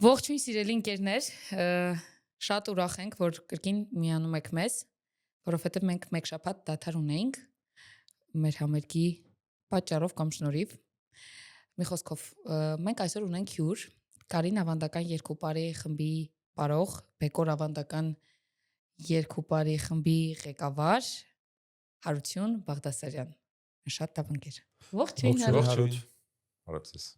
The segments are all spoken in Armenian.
Ողջույն սիրելի ընկերներ, շատ ուրախ ենք, որ կրկին միանում եք մեզ, որովհետև մենք մեկ շաբաթ դադար ունեինք մեր համերգի պատճառով կամ շնորհիվ։ Մի խոսքով, մենք այսօր ունենք հյուր, Կարին ավանդական երկուպարի խմբի պարող, Բեկոր ավանդական երկուպարի խմբի ղեկավար Հարություն Բաղդասարյան։ Շատ լավ ընկեր։ Ողջույն Հարություն։ Հարցես։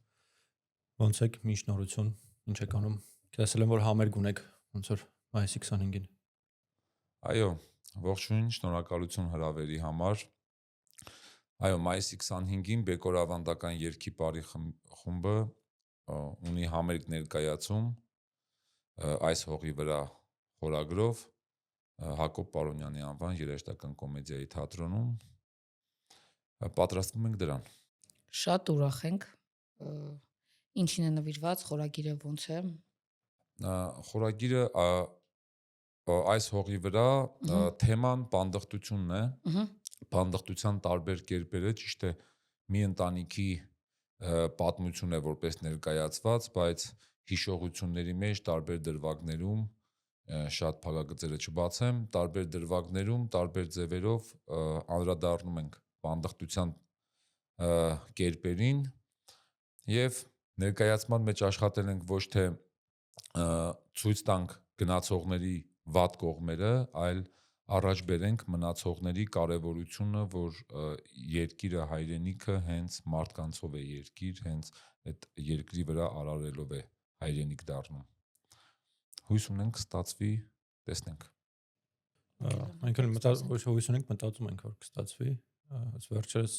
Ոնց եք, մի շնորհություն, ինչ եք անում։ Ասել եմ, որ համերգ ունեք, ոնց որ մայիսի 25-ին։ Այո, ողջույն, շնորհակալություն հրավերի համար։ Այո, մայիսի 25-ին Բեկոր ավանդական երկիպարի խումբը ունի համերգ ներկայացում այս հողի վրա խորագրով Հակոբ Պարոնյանի անվան երաժշտական կոմեդիայի թատրոնում պատրաստվում ենք դրան։ Շատ ուրախ ենք։ Ինչին է նվիրված, խորագիրը ոնց է։ Խորագիրը այս հողի վրա թեման պանդխտությունն է, պանդխտության տարբեր կերպերը, ճիշտ է, մի ընտանիքի պատմություն է որպես ներկայացված, բայց հիշողությունների մեջ տարբեր դրվագներում շատ փակագծերը չբացեմ, տարբեր դրվագներում, տարբեր ձևերով անդրադառնում ենք պանդխտության կերպերին եւ ներկայացման մեջ աշխատել ենք ոչ թե ցույց տանք գնացողների վատ կողմերը, այլ առաջ բերենք մնացողների կարևորությունը, որ երկիրը հայրենիքը հենց մարդկանցով է երկիր, հենց այդ երկրի վրա արարելով է հայրենիք դառնում։ Հույս ունենք ստացվի, տեսնենք։ Մենք հույս ունենք, մտածում ենք, որ կստացվի, վերջերս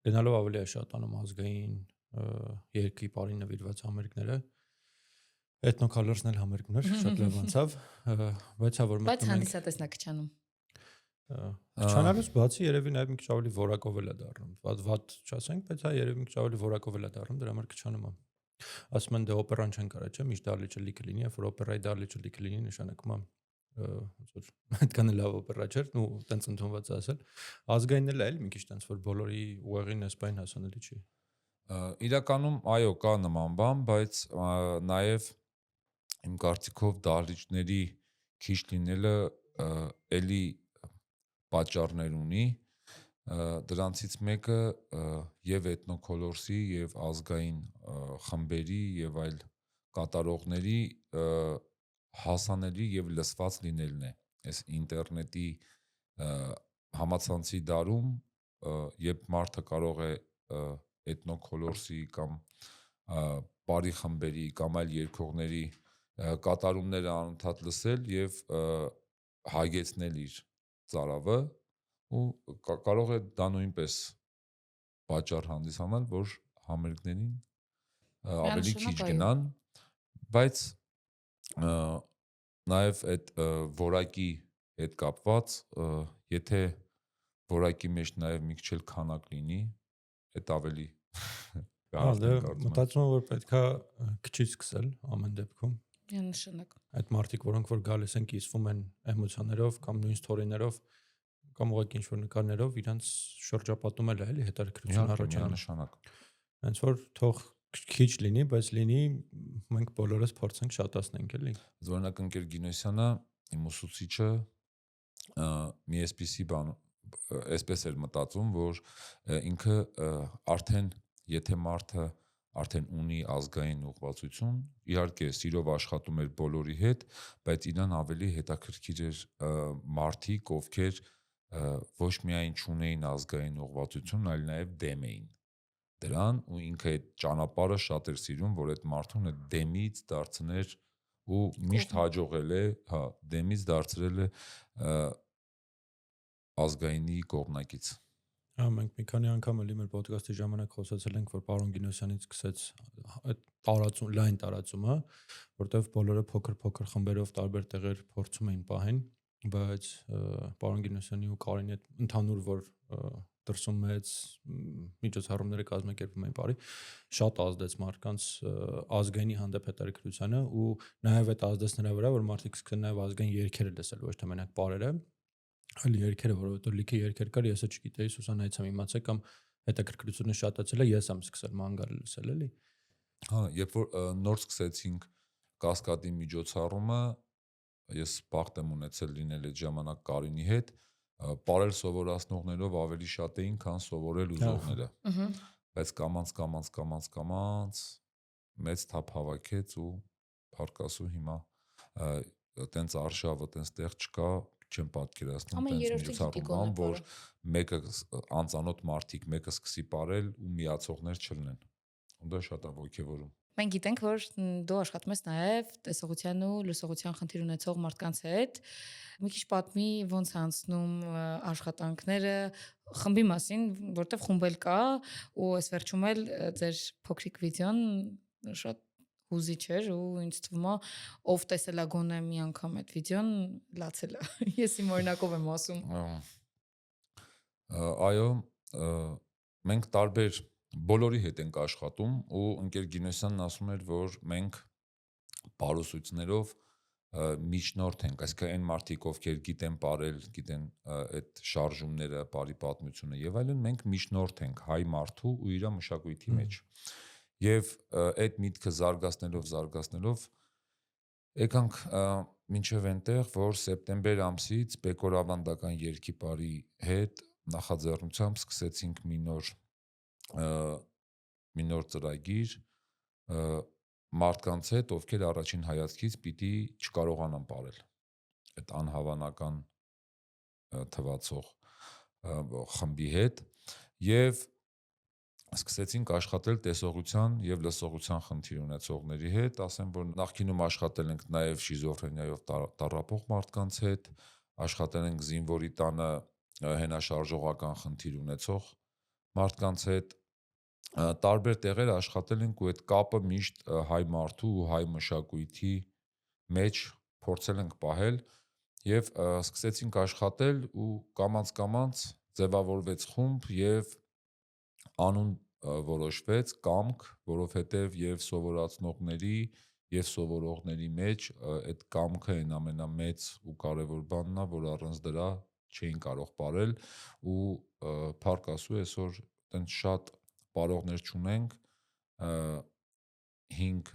գնալով ավելի է շատանում ազգային երկիպարին նվիրված համերգները։ Էթնոքալորսն էլ համերգ ուներ, շատ լավ անցավ, բայց հանդիսատեսն է քչանում։ Քչանալուց բացի երևի նաև մի քիչ ավելի որակով էլ է դառնում։ Վատ չասենք, բայց հա երևի մի քիչ ավելի որակով էլ է դառնում, դրա համար քչանում է։ Ասում են դե օպերան չեն կարա, չէ՞, միշտ դալիճը լիքը լինի, երբ որ օպերայի դալիճը լիքը լինի, նշանակում է ոնց որ այդքան լավ օպերա չէր, ու տենց ընդունված է ասել։ Ազգայինն էլ է, մի քիչ տենց որ բոլորի ուղեղին էսպայն հասանելի չի։ Իրականում այո, կա նման բան, բայց նաև իմ կարծիքով դահլիճների քիչ լինելը էլի պատճառներ ունի, դրանցից մեկը եւ էթնոքոլորսի եւ ազգային խմբերի եւ այլ կատարողների հասանելի եւ լսված լինելն է։ Այս ինտերնետի համացանցի դարում, երբ մարդը կարող է էթնոքոլորսի կամ բարի խմբերի կամ այլ երկողների կատարումները անընդհատ լսել եւ հագեցնել իր ծարավը, ու կարող է դա նույնպես պատճառ հանդիսանալ, որ համերգներին ավելի քիչ գնան, բայց նաև այդ որակի հետ կապված, եթե որակի մեջ նաև մի քիչ էլ քանակ լինի, այդ ավելի մտածում եմ, որ պետքա քչից սկսել ամեն դեպքում։ Միանշանակ։ Այդ մարդիկ, որոնք որ գալիս են, կիսվում են էմոցիաներով կամ նույն սթորիներով կամ ուղղակի ինչ-որ նկարներով, իրանց շրջապատում էլ է, էլի հետաքրքրություն առաջանում։ Միանշանակ։ Հենց որ թող քիչ լինի, բայց լինի, մենք բոլորս փորձենք շատացնենք, էլի։ Զորնակ ընկեր Գինոսյանը, իմ ուսուցիչը, մի էսպիսի բան, այսպես էր մտածում, որ ինքը արդեն, եթե մարդը արդեն ունի ազգային ուղղվածություն, իհարկե սիրով աշխատում էր բոլորի հետ, բայց իրան ավելի հետաքրքիր էր մարդիկ, ովքեր ոչ միայն չունեին ազգային ուղղվածություն, այլ նաև դեմ էին դրան, ու ինքը այդ ճանապարհը շատ էր սիրում, որ այդ մարդուն այդ դեմից դարձներ ու միշտ հաջողել է, հա, դեմից դարձրել է ազգայինի կողմնակից։ Հա, մենք մի քանի անգամ էլի մեր ոդկասթի ժամանակ խոսացել ենք, որ պարոն Գինոսյանից սկսեց այդ լայն տարածումը, որտեղ բոլորը փոքր խմբերով տարբեր տեղեր փորձում էին պահեն, բայց պարոն Գինոսյանի ու Կարինի այդ ընդհանուր որ դրսում մեծ միջոցառումները կազմակերպում էին բարի, շատ ազդեց մարդկանց ազգայինի հանդեպ հետաքրքրությանը ու նաև այդ ազդեց նրա վրա, որ մարդիկ սկսեն նաև ազգային երգերը լսել, ոչ թե մենակ բարերը, այլ երգերը, որովհետև լիքը երգեր կար, ես չգիտեի, Սուսանայից եմ իմացել կամ հետաքրքրությունը շատացել է, ես եմ սկսել ման գալ լսել, էլի։ Հա, երբ որ նոր սկսեցինք կասկադի միջոցառումը ես բախտ եմ ունեցել լինել այդ ժամանակ Կարինի հետ, պարել սովորացնողներով ավելի շատ էին, քան սովորել ուզողները։ Բայց կամած մեծ թափ հավաքեց ու փառքասու հիմա տենց արշավը տենց տեղ չկա, չեմ պատկերացնում տենց միջոցառում, որ մեկը անծանոթ մարդիկ մեկը սկսի պարել ու միացողներ չլինեն։ Ու դա շատ է ոգևորում։ Մենք գիտենք, որ դու աշխատում ես նաև տեսողության ու լսողության խնդիր ունեցող մարդկանց հետ։ Մի քիչ պատմի ոնց անցնում աշխատանքները խմբի մասին, որտեվ խումբել կա ու այս վերջում էլ ձեր փոքրիկ վիդեոն շատ հուզիչ էր ու ինձ թվում է ով տեսել է գոնե մի անգամ այդ վիդեոն լացել է։ Ես իմ օրինակով եմ ասում։ Այո, մենք տարբեր բոլորի հետ ենք աշխատում ու ընկեր Գինոսյանն ասում էր, որ մենք պարուսույցներով միջնորդ ենք, այսինքն այն մարդիկ, ովքեր գիտեն պարել, գիտեն այդ շարժումները, պարի պատմությունը եւ այլն, մենք միջնորդ ենք հայ մարդու ու իր մշակույթի մեջ։ Եվ այդ միտքը զարգացնելով եկանք մինչև այնտեղ, որ սեպտեմբեր ամսից Բեկոր ավանդական երգի պարի հետ նախաձեռնությամբ սկսեցինք մի նոր ծրագիր մարդկանց հետ, ովքեր առաջին հայացքից պիտի չկարողանան պարել այդ անհավանական թվացող խմբի հետ եւ սկսեցինք աշխատել տեսողության եւ լսողության խնդիր ունեցողների հետ, ասեմ, որ նախկինում աշխատել ենք նաեւ շիզոֆրենիայով տառապող մարդկանց հետ, աշխատել ենք զինվորի տանը հենաշարժողական խնդիր ունեցող մարդկանց հետ, տարբեր տեղեր աշխատել ենք ու այդ կապը միշտ հայ մարդու ու հայ մշակույթի մեջ փորձել ենք պահել եւ սկսեցինք աշխատել ու կամաց ձևավորվեց խումբ եւ անուն որոշվեց կամք, որովհետև եւ սովորացնողների եւ սովորողների մեջ այդ կամքը այն ամենամեծ ու կարևոր բանն է, որ առանց դրա չէին կարող պարել ու փառք Աստծո այսօր տենց շատ պարողներ չունենք 5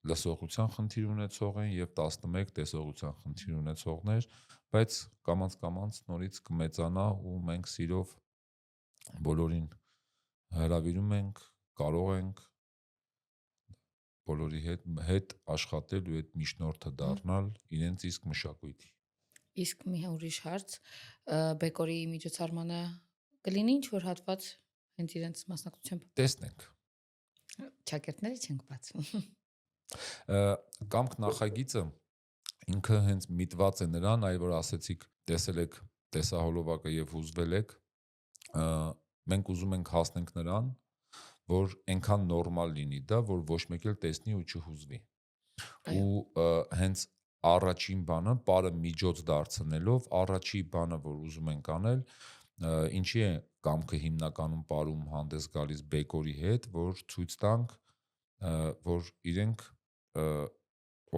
լսողության խնդիր ունեցող են եւ 11 տեսողության խնդիր ունեցողներ, բայց կամաց նորից կմեծանա ու մենք սիրով բոլորին հրավիրում ենք, կարող ենք բոլորի հետ աշխատել ու այդ միջնորդը դառնալ իրենց իսկ մշակույթի։ Իսկ մի ուրիշ հարց, Բեկորի միջոցառմանը կլինի ինչ-որ հատված հենց իրենց մասնակցությամբ։ Տեսնենք։ Ճակերտները չենք բացում։ Կամք նախագիծը ինքը հենց միտված է նրան, այլ որ ասեցիք, տեսել եք տեսահոլովակը եւ հուզվել եք, մենք ուզում ենք հասնենք նրան, որ այնքան նորմալ լինի դա, որ ոչ մեկ էլ տեսնի ու չհուզվի։ Ու հենց առաջին բանը, պարը միջոց դարձնելով, առաջի բանը, որ ուզում ենք անել, ինչի է կամքը հիմնականում պարում հանդես գալիս Բեկորի հետ, որ ցույց տանք, որ իրենք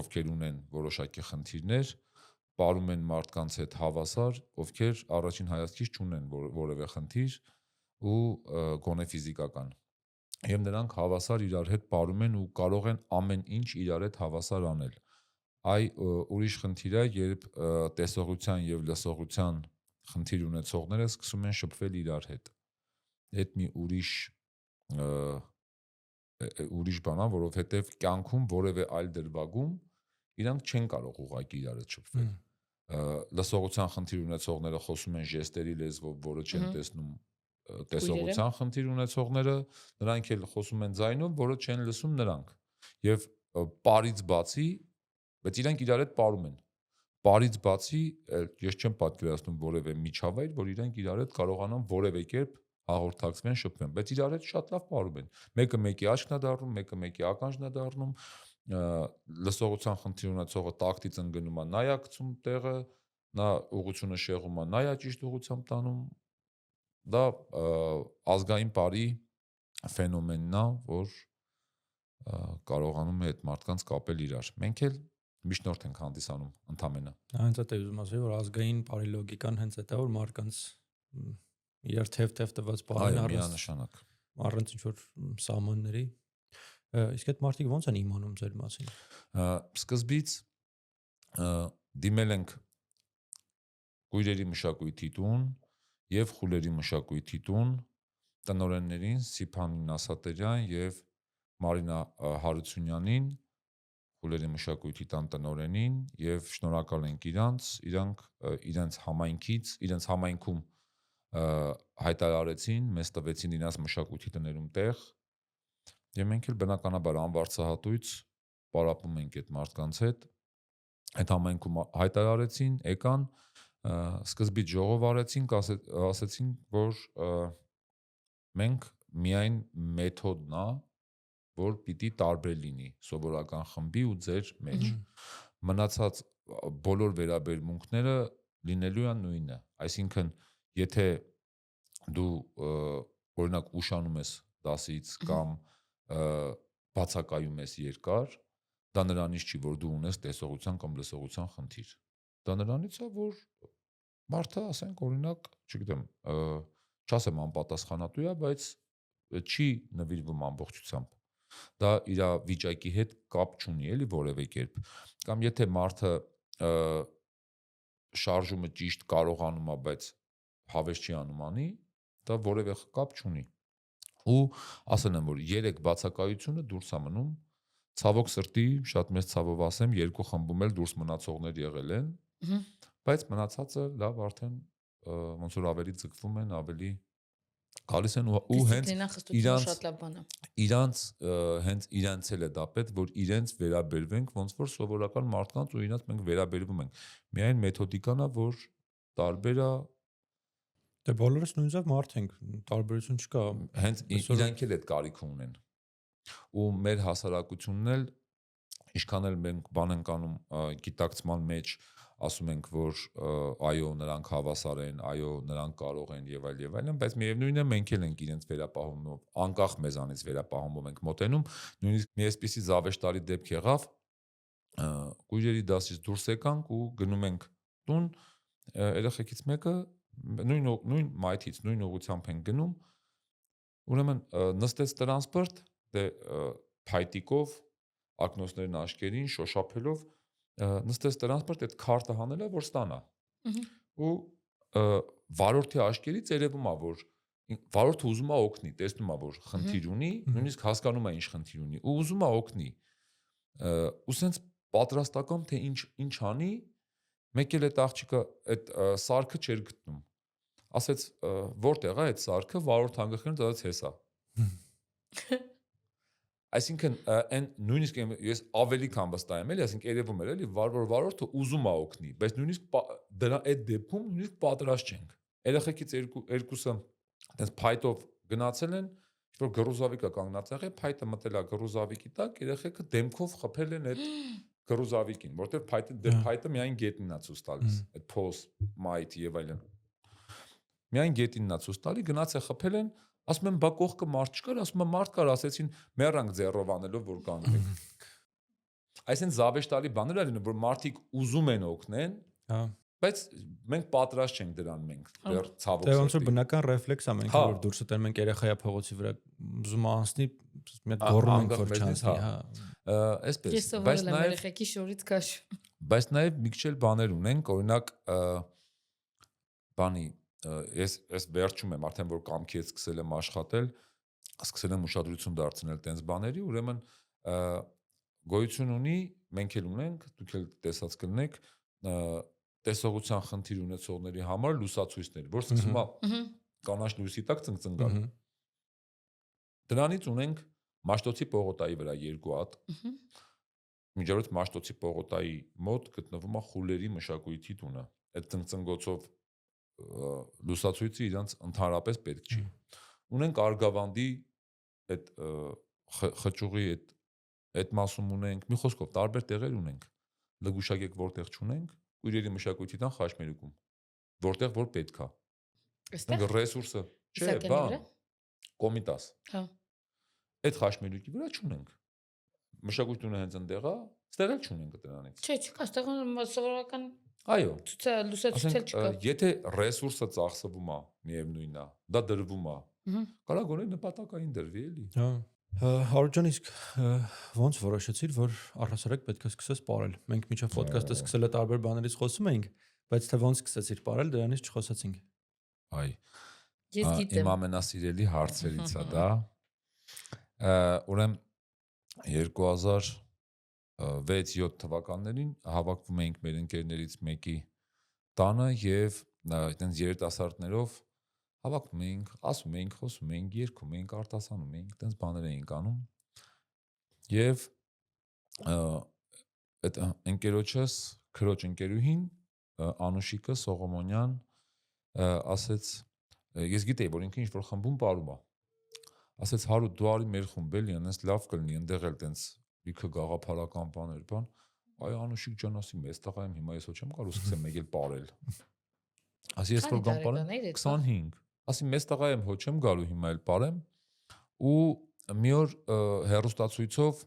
ովքեր ունեն որոշակի խնդիրներ, պարում են մարդկանց հետ հավասար, ովքեր առաջին հայացքից չունեն որևէ խնդիր ու գոնե ֆիզիկական։ Եվ նրանք հավասար իրար հետ պարում են ու կարող են ամեն ինչ իրար հետ հավասար անել։ Ուրիշ խնդիր է, երբ տեսողության եւ լսողության խնդիր ունեցողները սկսում են շփվել իրար հետ։ Այդ մի ուրիշ բան է, որովհետեւ կյանքում որևէ այլ դրվագում իրանք չեն կարող ուղղակի իրար հետ շփվել։ Լսողության խնդիր ունեցողները խոսում են ժեստերի լեզվով, որը չեն տեսնում տեսողության խնդիր ունեցողները, նրանք էլ խոսում են ձայնով, որը չեն լսում նրանք։ Եվ պարից բացի, բայց իրանք իրար հետ պարում են։ Պարից բացի ես չեմ պատկերացնում որևէ միջավայր, որ իրանք իրար հետ կարողանան որևէ կերպ հաղորդակցվեն, շփվեն, բայց իրար հետ շատ լավ պարում են։ Մեկը մեկի աչքն է դառնում, մեկը մեկի ականջն է դառնում, լսողության խնդիր ունեցողը տակտից ընկնում է, նա է գցում տեղը, նա ուղղությունը շեղում է, նա է ճիշտ ուղղությամբ տանում։ Դա ազգային պարի ֆենոմենն է, որ կարողանում է այդ մարդկանց կապել իրար։ Մենք էլ միջնորդ ենք հանդիսանում ընդամենը։ Հենց այդ է ուզում ասել, որ ազգային պարի լոգիկան հենց այդ է, որ մարդկանց իրար թեթև տված պարին միանշանակ առանց ինչ-որ սահմանների։ Իսկ այդ մարդիկ ո՞նց են իմանում ձեր մասին։ Սկզբից դիմել ենք Կույրերի մշակույթի տուն եւ Խուլերի մշակույթի տուն տնօրեններին Սիփան Նասատերյան եւ Մարինա Հարությունյանին, Խուլերի մշակույթի տան տնօրենին եւ շնորհակալ ենք իրանք իրենց համայնքից, իրենց համայնքում հայտարարեցին, մեզ տվեցին իրենց մշակույթի տներում տեղ եւ մենք էլ բնականաբար անվարձահատույց պարապում ենք այդ մարդկանց հետ։ Այդ համայնքում հայտարարեցին, եկան, սկզբից ժողով արեցինք, ասեցին, որ մենք միայն մեթոդն է, որ պիտի տարբեր լինի սովորական խմբի ու ձեր մեջ։ Մնացած բոլոր վերաբերմունքները լինելու են նույնը։ Այսինքն, եթե դու օրինակ ուշանում ես դասից կամ բացակայում ես երկար, դա նրանից չի, որ դու ունես տեսողության կամ լսողության խնդիր։ Դա նրանից է, որ մարդը, ասենք, օրինակ, չգիտեմ, չասեմ անպատասխանատու է, բայց չի նվիրվում ամբողջությամբ։ Դա իր վիճակի հետ կապ չունի, էլի որևէ կերպ։ Կամ եթե մարդը շարժումը ճիշտ կարողանում է, բայց հավես չի անում անի, դա որևէ կապ չունի։ Ու ասել եմ, որ 3 բացակայությունը դուրս է մնում։ Ցավոք սրտի, շատ մեծ ցավով ասեմ, 2 խմբում էլ դուրս մնացողներ եղել են, բայց մնացածը լավ արդեն ոնց որ ավելի ձգվում են, ավելի գալիս են ու հենց իրանց էլ է դա պետք, որ իրենց վերաբերվենք ոնց որ սովորական մարդկանց ու իրենց մենք վերաբերվում ենք։ Միայն մեթոդիկան է, որ տարբեր է։ Դե բոլորս նույնիսկ մարդ ենք, տարբերություն չկա։ Հենց իրանք էլ այդ կարիքը ունեն։ Ու մեր հասարակությունն էլ ինչքան էլ մենք բան ենք անում գիտակցման մեջ, ասում ենք, որ այո, նրանք հավասար են, այո, նրանք կարող են եւ այլն, բայց միևնույնն է մենք էլ ենք իրենց վերապահումով, անկախ մեզանից վերապահումով ենք մոտենում, նույնիսկ մի այսպիսի զավեշտալի դեպք եղավ, Կույրերի դասից դուրս եկանք ու գնում ենք տուն, երեխեքից մեկը նույն մայթից, նույն ուղղությամբ են գնում, ուրեմն նստեց տրանսպորտ, դե փայտիկով, ակնոցներն աչքերին, շոշափելով նստեց տրանսպորտ, այդ քարտը հանելա, որ ստանա։ Ու վարորդի աչքերից երևում է, որ վարորդը ուզում է օգնի, տեսնում է, որ խնդիր ունի, նույնիսկ հասկանում է ինչ խնդիր ունի, ու ուզում է օգնի։ Ու սենց պատրաստական թե ինչ անի, մեկ էլ այդ աղջիկը այդ սարքը չէր գտնում։ Ասեց, որտեղ է այդ սարքը, վարորդ հանգխին դրած հեսա։ Այսինքն այն նույնիսկ ես ավելի քան վստահ եմ, էլի, այսինքն երևում էր, էլի, վարորդը ուզում է օգնի, բայց նույնիսկ դրա այդ դեպքում նույնիսկ պատրաստ չենք։ Երեխեքից երկուսը այդպես փայտով գնացել են, ինչ-որ գրոզավիկը կանգնած եղել, փայտը մտել է գրոզավիկի տակ, երեխեքը դեմքով խփել են այդ գրոզավիկին, որտեղ փայտը միայն գետնին է ցույց տալիս, այդ փոս, մայթ եւ այլն։ Միայն գետնին է ցույց տալի, գնաց է խփել են, ասում են, բա կողքը մարդ չկար, ասում են մարդ կար, ասեցին մեռանք ձեռով անելով, որ կանգնենք։ Այսինքն զավեշտալի բաներ են, որ մարդիկ ուզում են օգնեն, բայց մենք պատրաստ չենք դրան մենք դեռ ցավոք սրտի։ Դե ոնց որ բնական ռեֆլեքս է մենք որ դուրս տեն մենք երեխայա փողոցի վրա ուզում անցնի, մի հատ գոռում ենք որ չանցնի, Այսպես, ես սովորել եմ երեխեքի շորից քաշ։ Բայց նաև մի քիչ էլ բաներ ունենք, օրինակ բանի ես վերջում եմ արդեն որ կամքի հետ սկսել եմ աշխատել, սկսել եմ ուշադրություն դարձնել տենց բաների, ուրեմն գոյություն ունի, մենք էլ ունենք, դուք էլ տեսած կլինեք, տեսողության խնդիր ունեցողների համար լուսացույցներ, որ սկսում է կանաչ լույսի տակ ծնգծնգալ։ Դրանից ունենք Մաշտոցի պողոտայի վրա 2 հատ։ Միջորդ Մաշտոցի պողոտայի մոտ գտնվում է Խուլերի մշակույթի տունը։ Այդ ծնգծնգոցով լուսացույցը իրանց ընդհանրապես պետք չի։ Ունենք Արգավանդի այդ խճուղի այդ մասում ունենք, մի խոսքով տարբեր տեղեր ունենք։ Լգուշակեք որտեղ չունենք, Կույրերի մշակույթի տան Խաչմերուկում, որտեղ որ պետք է։ Այստեղ ռեսուրսը, չէ, բան, Կոմիտաս։ Հա։ Այդ Խաչմերուկի վրա չունենք։ Մշակույթի տունը հենց այնտեղ է, ստեղ էլ չունենք դրանից։ Չէ, չկա, ստեղ սովորական այո, լուսացույց չկա։ Եթե ռեսուրսը ծախսվում է, միևնույնն է, դա դրվում է, կարա գոնե նպատակային դրվի էլի։ Հա։ Հարություն իսկ ոնց որոշեցիր, որ առհասարակ պետք է սկսես ապարել։ Մենք միջև ոդկասթը սկսել է տարբեր բաներից խոսում էինք, բայց թե ոնց սկսեցիր ապարել, դրանից չխոսացինք։ Այ Ես իմ գիտեմ։ ամենասիրելի հարցերից է դա։ Ուրեմն 2006-7 թվականներին հավաքվում էինք մեր ընկերներից մեկի տանը եւ այդտենց երիտասարդներով հավաքվում էինք, ասում էինք, խոսում էինք, երգում էինք, արտասանում էինք, այդտենց բաներ էինք անում։ Եվ այդ ընկերոջս, քրոջ ընկերուհին Անուշիկը Սողոմոնյան ասեց, ես գիտեի, որ ինքը ինչ-որ խմբում ապարում է։ Ասեց Հարութ դու արի մեր խումբ էլի, այնպես լավ կլինի, այնտեղ էլ տենց լիքը գաղափարական բաներ, բան։ Այ Անուշիկ ջան, ասի մեծ տղա եմ, հիմա ես ոչ եմ կարող սկսեմ մեկ էլ ապարել։ Ասի ես որ գամ ապարեմ 25։ Ասի մեծ տղա եմ, ոչ եմ գալու հիմա էլ ապարեմ։ Ու մի օր հերոստացույցով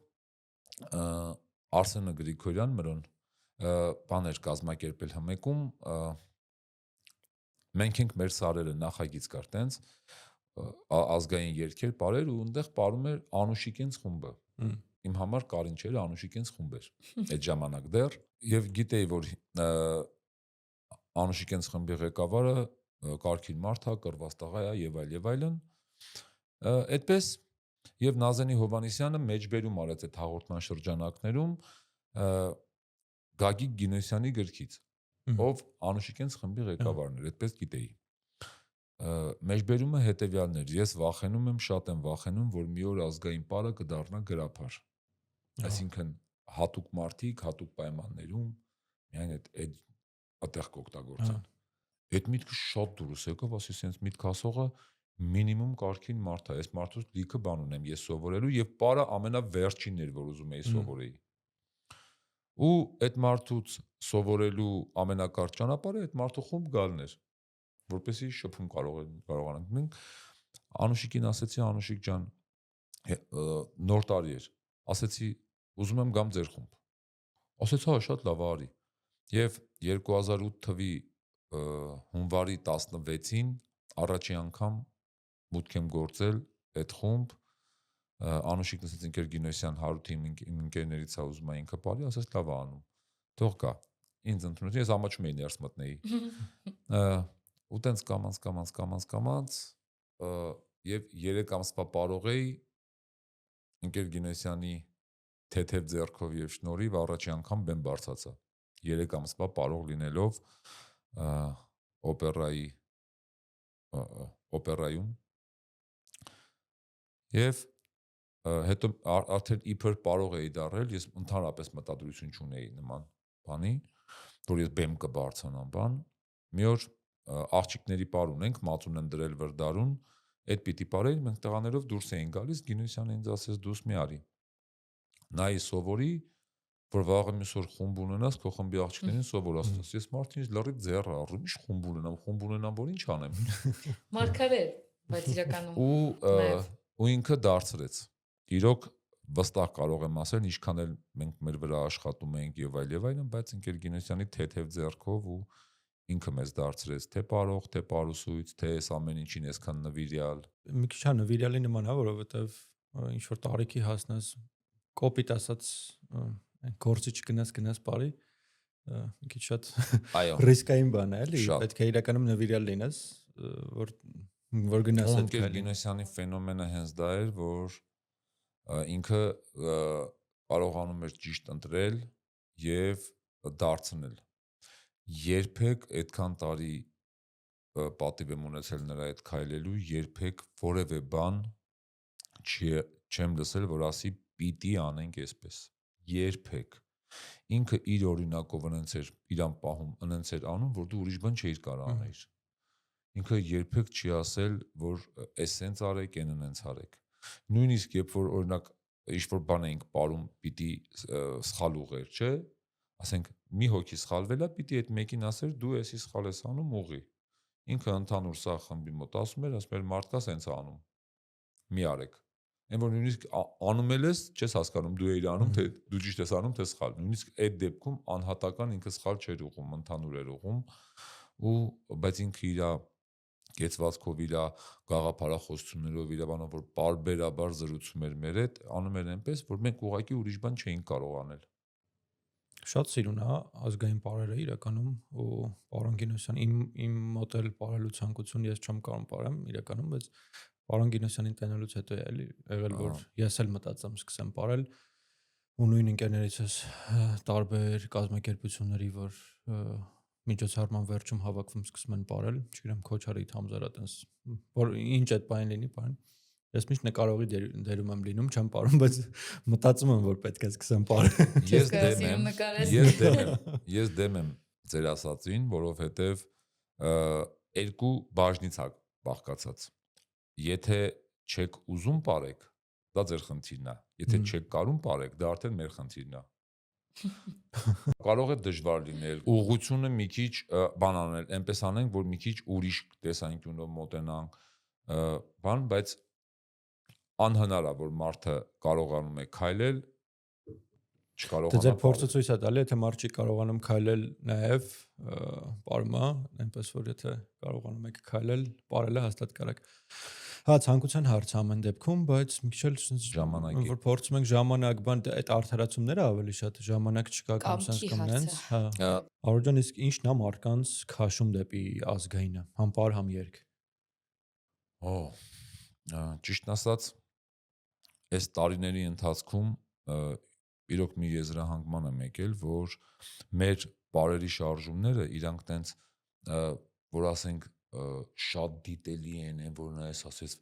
Արսենը Գրիգորյան մրոն բաներ կազմակերպել հմեկում մենք ենք մեր սարերը նախագիծ կար տենց ազգային երգեր ապարեր ու այնտեղ ապարում էր Անուշիկենց խումբը իմ համար Կարին չէր Անուշիկենց խումբ էր այդ ժամանակ դեռ եւ գիտեի որ Անուշիկենց խմբի ղեկավարը Կարքին մարդ է կռված տղա է եւ այլն այդպես եւ Նազենի Հովանեսյանը մեջբերում արեց այդ հաղորդման շրջանակներում Գագիկ Գինոսյանի գրքից ով Անուշիկենց խմբի ղեկավարն էր այդպես գիտեի մեջբերումը հետեւյալն էր ես վախենում եմ շատ եմ վախենում որ մի օր ազգային պարը կդառնա գրափար այսինքն հատուկ մարդիկ հատուկ պայմաններում միայն այդ այդտեղ կօգտագործան այդ միտքը շատ դուրս եկավ ասի sense միտք ասողը մինիմում կարգին մարդ է այս մարդուց լիքը բան ունեմ ես սովորելու եւ պարը ամենավերջինն էր որ ուզում էի սովորեի ու այդ մարդուց սովորելու ամենակարճ ճանապարհը այդ մարդու խումբ գալն էր որպեսի շփում կարողանանք մենք Անուշիկին ասեցի Անուշիկ ջան նոր տարի էր ասեցի ուզում եմ գամ ձեր խումբ ասեց հա շատ լավ արի եւ 2008 թվականի հունվարի 16-ին առաջի անգամ մուտք եմ գործել այդ խումբ Անուշիկն ասեց ընկեր Գինոսյան Հարութի իմ ընկերներից է ուզում է ինքը ապարի ասեց լավ է անում թող գա ինձ ընդունել ես ամաչում էի ներս մտնեի ու տենց կամած եւ 3 ամսվա ապարող էի ընկեր Գինոսյանի թեթև ձեռքով եւ շնորհիվ առաջի անգամ բեմ բարձացա 3 ամսվա ապարող լինելով օպերայում եւ հետո արդեն իբր ապարող էի դառել ես ընդհանրապես մտադրություն չունեի նման բանի որ ես բեմ կբարձրանամ բան մի օր աղջիկների պար ունենք մածուն են դրել վրդարուն այդ պիտի պարել մենք տղաներով դուրս էին գալիս Գինոսյանը ինձ ասեց դուս մի արի նայի սովորի որ վաղը մյուս օր խումբ ունենաս քո խմբի աղջիկներին սովոր ասես ես մարդին լրիվ ձեռ առում ինչ խումբ ունենամ որ ինչ անեմ Մարգարետ բայց իրականում ու ինքը դարձրեց իրոք վստահ կարող եմ ասել ինչքան էլ մենք մեր վրա աշխատում ենք եւ այլն բայց ընկեր Գինոսյանի թեթև ձեռքով ու ինքը մեզ դարձրեց թե պարող թե պարուսույց թե այս ամեն ինչին այսքան նվիրյալ մի քիչ հա նվիրյալի նման է որովհետեւ ինչ որ տարիքի հասնես կոպիտ ասած գործի չգնաս բարի մի քիչ շատ ռիսկային բան է էլի պետք է իրականում նվիրյալ լինես որ գնաս այդ ընկեր Գինոսյանի ֆենոմենը հենց դա էր որ ինքը կարողանում էր ճիշտ ընտրել եւ դարձնել երբեք այդքան տարի պատիվ եմ ունեցել նրա այդ քայլելու երբեք որևէ բան չեմ լսել որ ասի պիտի անենք այսպես երբեք ինքը իր օրինակով ընենց էր իրան պահում ընենց էր անում որ դու ուրիշ բան չէիր կարող անել ինքը երբեք չի ասել որ էսենց արեք այն ընենց արեք նույնիսկ երբ որ օրինակ ինչ-որ բան էինք ապարում պիտի սխալ ուղեր չէ ասենք մի հոգի սխալվել է պիտի այդ մեկին ասեր դու էսի սխալ ես անում ուղի ինքը ընդհանուր սա խմբի մոտ ասում էր մարդկա սենց անում մի արեք այն որ նույնիսկ անում ես չես հասկանում դու էիր անում թե դու ճիշտ ես անում թե սխալ նույնիսկ այդ դեպքում անհատական ինքը սխալ չէր ուղում ընդհանուր էր ուղում ու բայց ինքը իր կեցվածքով իր գաղափարախոսություններով իր բանով որ բարբերաբար զրուցում էր մեր հետ, անում էր այնպես, որ մենք ուղղակի ուրիշ բան չէինք կարող անել։ Շատ սիրուն է ազգային պարերը իրականում ու պարոն Գինոսյան իմ մոտ էլ պարելու ցանկություն ես չեմ կարող պարեմ իրականում, բայց պարոն Գինոսյանին տենալուց հետո է էլի եղել որ ես էլ մտածեմ սկսեմ պարել ու նույն ընկերներիցս տարբեր կազմակերպությունների որ միջոցառման վերջում հավաքվում սկսում են պարել, չգիտեմ Քոչարի Թամզարա տես որ ինչ այդ բանը լինի բան Ես միշտ նկարողի դերում եմ լինում, չեմ պարում, բայց մտածում եմ, որ պետք է սկսեմ պարել։ Ես դեմ եմ ձեր ասածին, որովհետև երկու բաժնից է բաղկացած։ Եթե չեք ուզում պարեք, դա ձեր խնդիրն է։ Եթե չեք կարում պարեք, դա արդեն մեր խնդիրն է։ Կարող է դժվար լինել, ուղղությունը մի քիչ բան անել, այնպես անենք, որ մի քիչ ուրիշ տեսանկյունով մոտենանք, բան, բայց անհնար է, որ մարդը կարողանում է քայլել, չկարողանա։ Ձեր փորձը ցույց է տալի, եթե մարդ չի կարողանում քայլել, նաև պարում է, այնպես որ եթե կարողանում եք քայլել, պարելը հաստատ կարեք։ Հա, ցանկության հարց ամեն դեպքում, բայց մի քիչ էլ ժամանակի, որ փորձում ենք ժամանակ, բան այդ արդարացումները ավելի շատ ժամանակ չկա կամ sense կամ նենց։ Հա։ Արոջան, իսկ ի՞նչն է մարդկանց քաշում դեպի ազգայինը, համ պար, համ երգ։ Ճիշտն ասած, այս տարիների ընթացքում իրոք մի եզրահանգման եմ եկել, որ մեր պարերի շարժումները իրանք տենց որ ասենք շատ դիտելի են, որ նա ասես,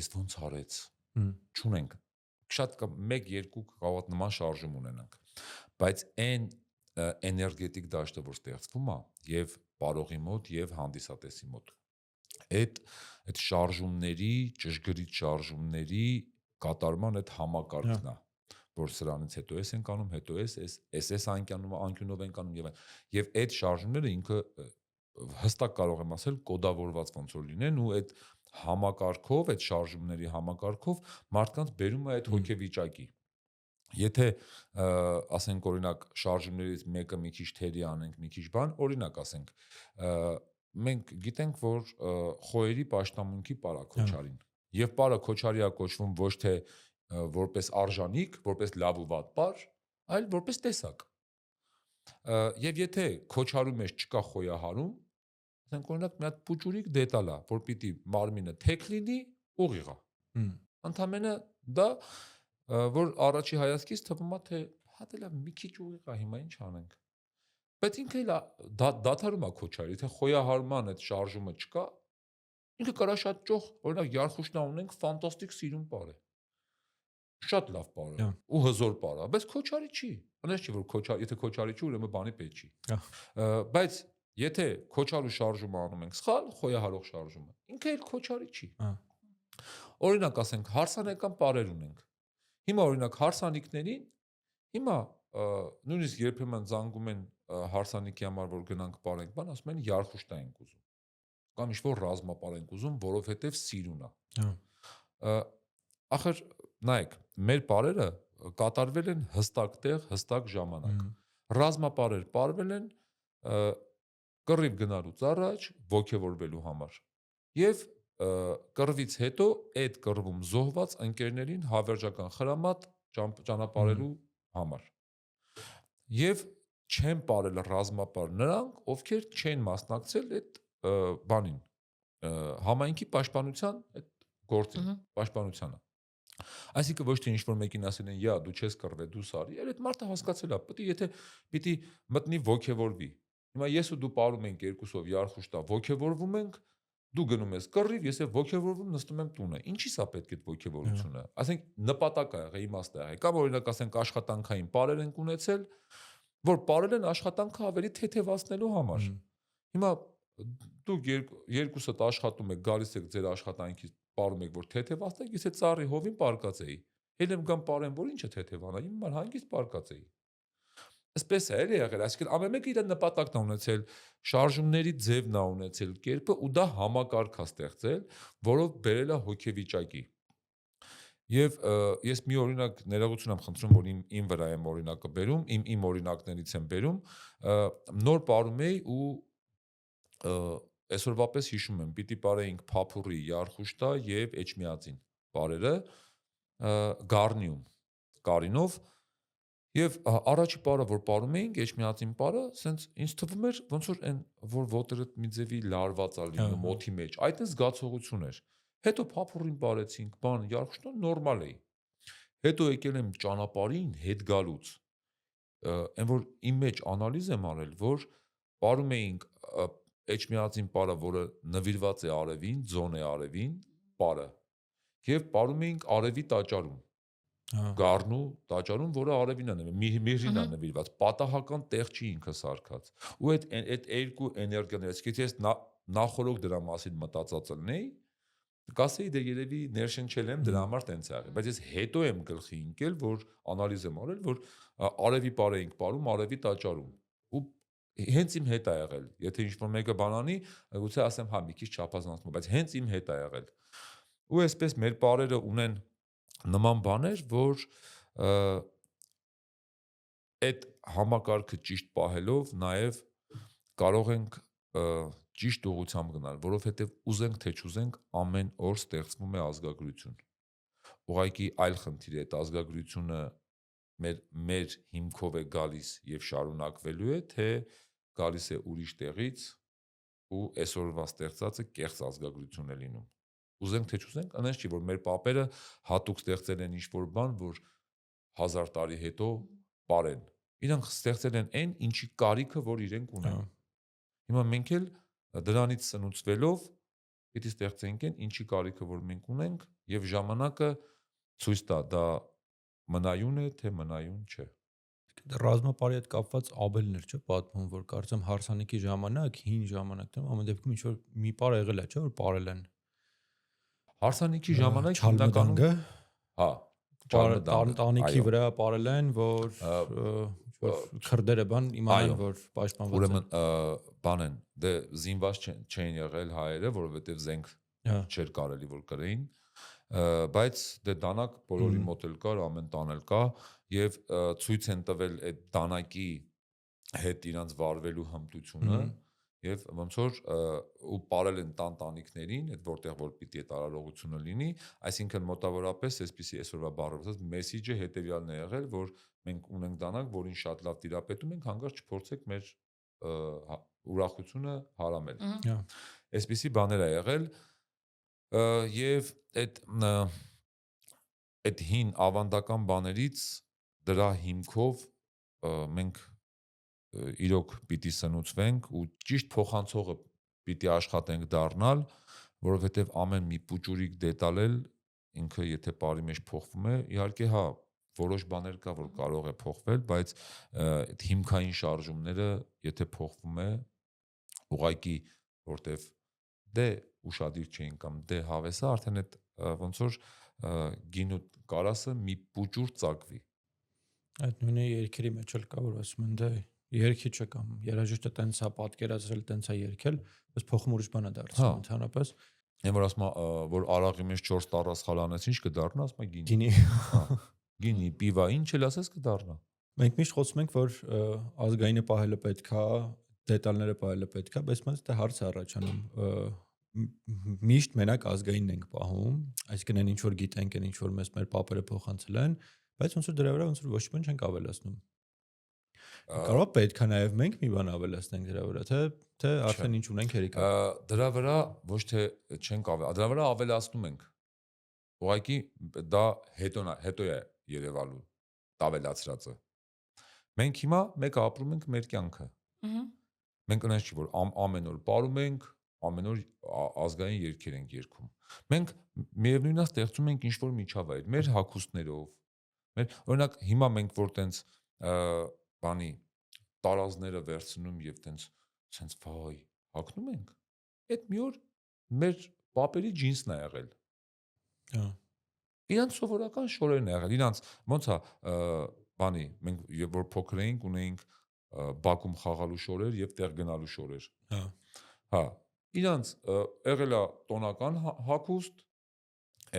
այս ոնց արեց, չունենք, շատ 1-2 կարող նման շարժում ունենանք, բայց այն էներգետիկ դաշտը, որ ստեղծվում է եւ պարողի մոտ եւ հանդիսատեսի մոտ, այդ շարժումների, ճշգրիտ շարժումների կատարման այդ համակարգն է, որ սրանից հետո ես ենք անում, հետո ես անկյունով ենք անում եւ այդ շարժումները ինքը հստակ կարող եմ ասել կոդավորված ոնց որ լինեն ու այդ համակարգով, այդ շարժումների համակարգով մարդկանց բերում է այդ հոգեվիճակի։ Եթե ասենք օրինակ շարժումներից մեկը մի քիչ թերի անենք, մի քիչ բան, օրինակ ասենք մենք գիտենք, որ խոյերի պաշտամունքի պարա Քոչարին եւ պարը Քոչարիա կոչվում ոչ թե որպես արժանիք, որպես լավ ու վատ պար, այլ որպես տեսակ։ Եվ եթե Քոչարու մեջ չկա խոյահարում, ասենք օրինակ մի հատ փուճուրիկ դետալ է, որ պիտի մարմինը թեք լինի, ուղիղ է։ Ընդամենը դա որ առաջի հայացքից թվում է թե հա դե լավ մի քիչ ուղիղ է, հիմա ինչ անենք։ Բայց ինքը էլ դադարում է Քոչարի, եթե խոյահարման այդ շարժումը չկա, ինքը կարա շատ ճոխ, օրինակ Յարխուշնա ունենք ֆանտաստիկ սիրուն պար է։ Շատ լավ պար է ու հզոր պար է, բայց Քոչարի չի։ Անես չի որ եթե Քոչարի չի, ուրեմն բանի պետք չի։ Բայց եթե Քոչարու շարժումը անում ենք սխալ, խոյահարող շարժումը, ինքը էլ Քոչարի չի։ Օրինակ ասենք հարսանեկան պարեր ունենք։ Հիմա օրինակ հարսանիքներին, հիմա նույնիսկ երբեմն զանգում են հարսանիքի համար, որ գնանք պարենք, բան ասում են Յարխուշտա ենք ուզում։ Կամ ինչ-որ ռազմապար ենք ուզում, որովհետև սիրուն է։ Ախր նայեք, մեր պարերը կատարվել են հստակ տեղ, հստակ ժամանակ։ Ռազմապարեր պարվել են կռիվ գնալուց առաջ ոգևորվելու համար։ Եվ կռվից հետո այդ կռվում զոհված ընկերներին հավերժական խրամատ ճանապարհելու համար։ Եվ չեն պարել ռազմապար նրանք, ովքեր չեն մասնակցել այդ բանին, համայնքի պաշտպանության այդ գործին, պաշտպանությանը։ Այսինքն ոչ թե ինչ-որ մեկին ասեն են, «Յա, դու չես կռվել, դու սարի», այդ մարդը հասկացել է, պիտի մտնի ոգևորվի։ Հիմա ես ու դու պարում ենք երկուսով Յարխուշտա, ոգևորվում ենք, դու գնում ես կռիվ, ես եւ ոգևորվում նստում եմ տունը։ Ինչի՞ս է պետք այդ ոգևորությունը։ Ասենք նպատակ է եղել, իմաստ է եղել։ Կամ օրինակ ասենք աշխատանքային պարեր ենք ունեցել, որ պարել են աշխատանքը ավելի թեթևացնելու համար։ Հիմա դուք երկուսդ աշխատում եք, գալիս եք ձեր աշխատանքից, պարում եք, որ թեթևացնեք, ես այդ ծառի հովին պարկած էի։ Հենց եմ գամ պարեմ, որ ինչը թեթևանա, իմ մար հանգիստ պարկած էի։ Այսպես է եղել, այսինքն ամեն մեկը իր նպատակն է ունեցել, շարժումների ձևն է ունեցել, կերպը ու դա համակարգ է ստեղծել, որով բերել է հոգեվիճակի։ Եվ ես մի օրինակ ներողություն եմ խնդրում, որ իմ վրա եմ օրինակը բերում, իմ օրինակներից եմ բերում, նոր պարում էի ու այսօրվա պես հիշում եմ, պիտի բարեինք փափուրի, յարխուշտա եւ էջմիածին բարերը գառնիում եւ առաջի բարը որ բարում էինք էջմիածին բարը, սենց ինձ թվում էր ոնց որ այն որ ոտերը մի ձևի լարված է լինում օդի մեջ, այդ է զգացողություն էր։ Հետո փափուրին բարեցինք, բան յարխուշտան նորմալ էի։ Հետո եկել եմ ճանապարհին հետ գալուց այն որ իմ մեջ անալիզ եմ արել, որ բարում էինք էջմիածին բարը, որը նվիրված է արևին, ձոն է արևին, բարը, եւ բարում էինք արևի տաճարում, գառնու տաճարում, որը արևին է նվիրված, միրհին է նվիրված, պատահական տեղ չի ինքը սարքած։ Ու այդ երկու էներգիաներից, եթե ես նախորոք դրա մասին մտածած լինեի, կասեի դե երևի ներշնչել եմ դրա համար տենց է եղել, բայց ես հետո եմ գլխի ընկել, որ անալիզ եմ արել, որ արևի պար էինք պարում արևի տաճարում ու հենց իմ հետ է եղել, եթե ինչ-որ մեկը բանանի, գուցե ասեմ հա մի քիչ չափազանցում, բայց հենց իմ հետ է եղել։ Ու այսպես մեր պարերը ունեն նման բաներ, որ այդ համակարգը ճիշտ պահելով նաև կարող ենք ճիշտ ուղղությամբ գնալ, որովհետև ուզենք թե չուզենք ամեն օր ստեղծվում է ազգագրություն։ Ուղղակի այլ խնդիր է, այդ ազգագրությունը մեր հիմքով է գալիս եւ շարունակվելու է, թե գալիս է ուրիշ տեղից ու այսօրվա ստեղծածը կեղծ ազգագրություն է լինում։ Ուզենք թե չուզենք, այնպես չի, որ մեր պապերը հատուկ ստեղծել են ինչ-որ բան, որ 1000 տարի հետո պարեն։ Իրանք ստեղծել են այն, ինչի կարիքը, որ իրենք ունեն։ Հիմա մենք էլ դրանից սնուցվելով պիտի ստեղծենք այն, ինչի կարիքը, որ մենք ունենք, եւ ժամանակը ցույց տա դա մնայուն է, թե մնայուն չէ։ Ռազմապարի հետ կապված աբելներ չէ պատմում, որ կարծեմ հարսանիքի ժամանակ, հին ժամանակներում ամեն դեպքում ինչ որ մի պար եղել է, չէ՞ որ պարել են։ Հարսանիքի ժամանակ հիմնականում հա, տանիքի վրա պարել են, որ քրդերը բան իմանան, որ պաշտպանված են։ Ուրեմն բան են, դե զինված չեն եղել հայերը, որովհետև զենք չէր կարելի որ կրեին, բայց դե դանակ բոլորի մոտ էլ կար, ամեն տան էլ կա եւ ցույց են տվել այդ դանակի հետ իրանց վարվելու հմտությունը եւ ոնց որ ու պարել են տանտանիքներին, այդ որտեղ որ պիտի այդ արարողությունը լինի, այսինքն մոտավորապես այսպեսի այսօրվա բառով ասած մեսիջը հետեւյալն է եղել, որ մենք ունենք դանակ, որին շատ լավ տիրապետում ենք, հանկարծ չփորձեք մեր ուրախությունը հարամել։ Այսպեսի բաներ է եղել եւ այդ հին ավանդական բաներից դրա հիմքով մենք իրոք պիտի սնուցվենք ու ճիշտ փոխանցողը պիտի աշխատենք դառնալ, որովհետև ամեն մի պուճուրիկ դետալ էլ ինքը եթե բարի մեջ փոխվում է, իհարկե հա, որոշ բաներ կա, որ կարող է փոխվել, բայց այդ հիմքային շարժումները եթե փոխվում է, ուղղակի որտեվ դե ուշադիր չէին կամ դե հավեսա, արդեն այդ ոնց որ գինու կարասը մի պուճուր ծակվի։ Այդ նույնը երկերի մեջ էլ կա, որ ասում են դե երկի չէ կամ երաժիշտը տենց է պատկերացրել, տենց է երգել, բայց փոխում ուրիշ բան է դարձնում ընդհանրապես։ Այն որ ասում որ արաղի մեջ 4 տառաս խալանես, ինչ կդառնա, ասում է գինի։ Գինի։ Գինի, պիվա, ինչ էլ ասես կդառնա։ Մենք միշտ խոսում ենք, որ ազգայինը պահելը պետքա, դետալները պահելը պետքա, բայց մենք դա հարց է առաջանում։ Միշտ մենակ ազգայինն ենք պահում, այսինքն այն ինչ որ գիտենք, այն ինչ որ մեր պապերը փոխանցել են, բայց ոնց որ դրա վրա ոնց որ ոչ մի բան չենք ավելացնում։ Կարող է պետքա նաև մենք մի բան ավելացնենք դրա վրա, թե արդեն ինչ ունենք հերիքա։ Դրա վրա ոչ թե չենք դրա վրա ավելացնում ենք։ Ուղղակի դա հետո է երևալու ավելացրածը։ Մենք հիմա մեկը ապրում ենք մեր կյանքը։ Մենք այնպես չի որ ամեն օր ապրում ենք, ամեն օր ազգային երգեր ենք երգում։ Մենք միևնույնն է ստեղծում ենք ինչ-որ միջավայր, մեր հագուստներով։ Օրինակ հիմա մենք որ տենց բանի տարազները վերցնում եւ տենց վայ հագնում ենք, այդ մի օր մեր պապերի ջինսն է եղել։ Հա։ Իրանց սովորական շորերն է եղել, իրանց ոնց է բանի մենք երբ որ փոքր էինք ունեինք բակում խաղալու շորեր եւ տեղ գնալու շորեր։ Հա։ Հա, իրանց եղել է տոնական հագուստ,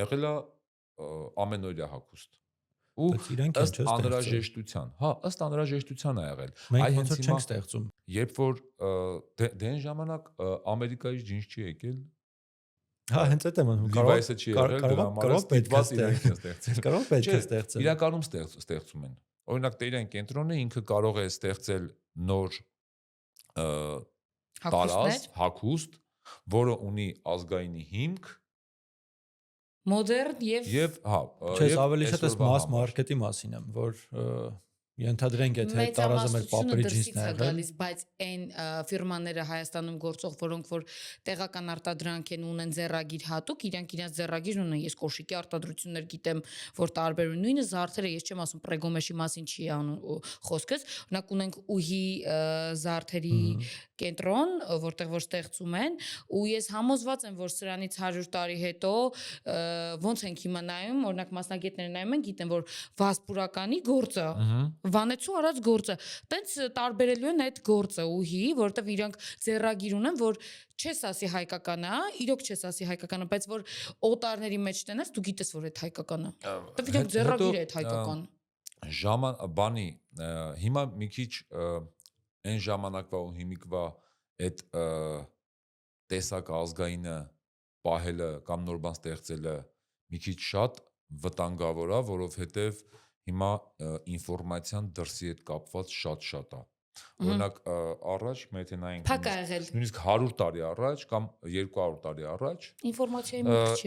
եղել է ամենօրյա հագուստ։ ու Բայց իրենք են ըստ չէ՞ ստեղծել։ անհրաժեշտության, ըստ անհրաժեշտության ա եղել։ Մենք ոնց որ չենք ստեղծում։ Երբ որ դեն ժամանակ Ամերիկայից ջինս չի եկել, Հա, հենց այդ եմ ասում, Levi's-ը չի եղել, դրա համար ստիպված իրենք են ստեղծել։ Կարող պետք է ստեղծել։ Իրականում ստեղծում են։ Օրինակ Տերյան կենտրոնը ինքը կարող է ստեղծել նոր տարած, հագուստ, որը ունի ազգայինի հիմք, մոդեռն եւ Չես ավելի շատ mass market-ի մասին եմ, որ ենթադրենք եթե տարազը մեր պապերի ջինսն է եղել, բայց այն ֆիրմաները Հայաստանում գործող, որոնք որ տեղական արտադրանք են ունեն ձեռագիր հատուկ, իրանք իրենց ձեռագիր ունեն, ես կոշիկի արտադրություններ գիտեմ, որ տարբեր են, նույնը զարդերը, ես չեմ ասում պրեգոմեշի մասին չի անում խոսքս, օրինակ ունենք ուհի զարդերի կենտրոն, որտեղ որ ստեղծում են, ու ես համոզված եմ, որ սրանից 100 տարի հետո ոնց ենք հիմա նայում, օրինակ մասնագետները նայում են, գիտեն, որ վասպուրականի գործը վանեցու արած գործը, տենց տարբերելու են այդ գործը ուհի, որտեվ իրանք ձեռագիր ունեն, որ չես ասի հայկական է, իրոք չես ասի հայկական է, բայց որ օտարների մեջ տնես, դու գիտես, որ այդ հայկական է։ Որտեվ իրանք ձեռագիր է այդ հայկական։ Բանի, հիմա մի քիչ այն ժամանակվա ու հիմիկվա այդ տեսակ ազգայինը պահելը կամ նոր բան ստեղծելը մի քիչ շատ վտանգավոր է, որովհետև հիմա ինֆորմացիան դրսի հետ կապված շատ է։ Օրինակ առաջ եթե նայենք նույնիսկ 100 տարի առաջ կամ 200 տարի առաջ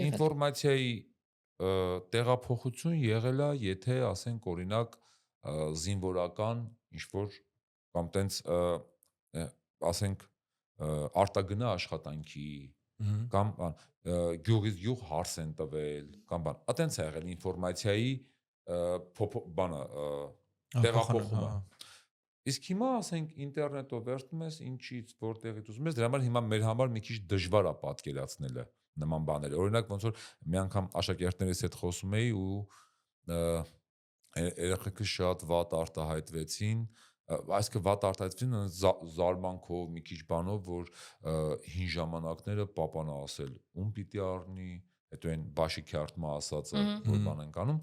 ինֆորմացիայի տեղափոխություն եղել է, եթե ասենք օրինակ զինվորական ինչ-որ կամ տենց ասենք արտագնա աշխատանքի կամ գյուղից գյուղ հարս են տվել կամ բան, այտենց է եղել ինֆորմացիայի տեղափոխումը։ Իսկ հիմա ասենք ինտերնետով վերցնում ես ինչից որտեղից ուզում ես, դրա համար հիմա մեր համար մի քիչ դժվար է պատկերացնելը նման բաները։ Օրինակ ոնց որ մի անգամ աշակերտներիս հետ խոսում էի ու երեխեքը շատ վատ արտահայտվեցին, այսինքն վատ արտահայտվեցին զարմանքով մի քիչ բանով, որ հին ժամանակները պապան ասել, ում պիտի առնի, հետո այն բաշի քյարտմա ասածը որ բան ենք անում։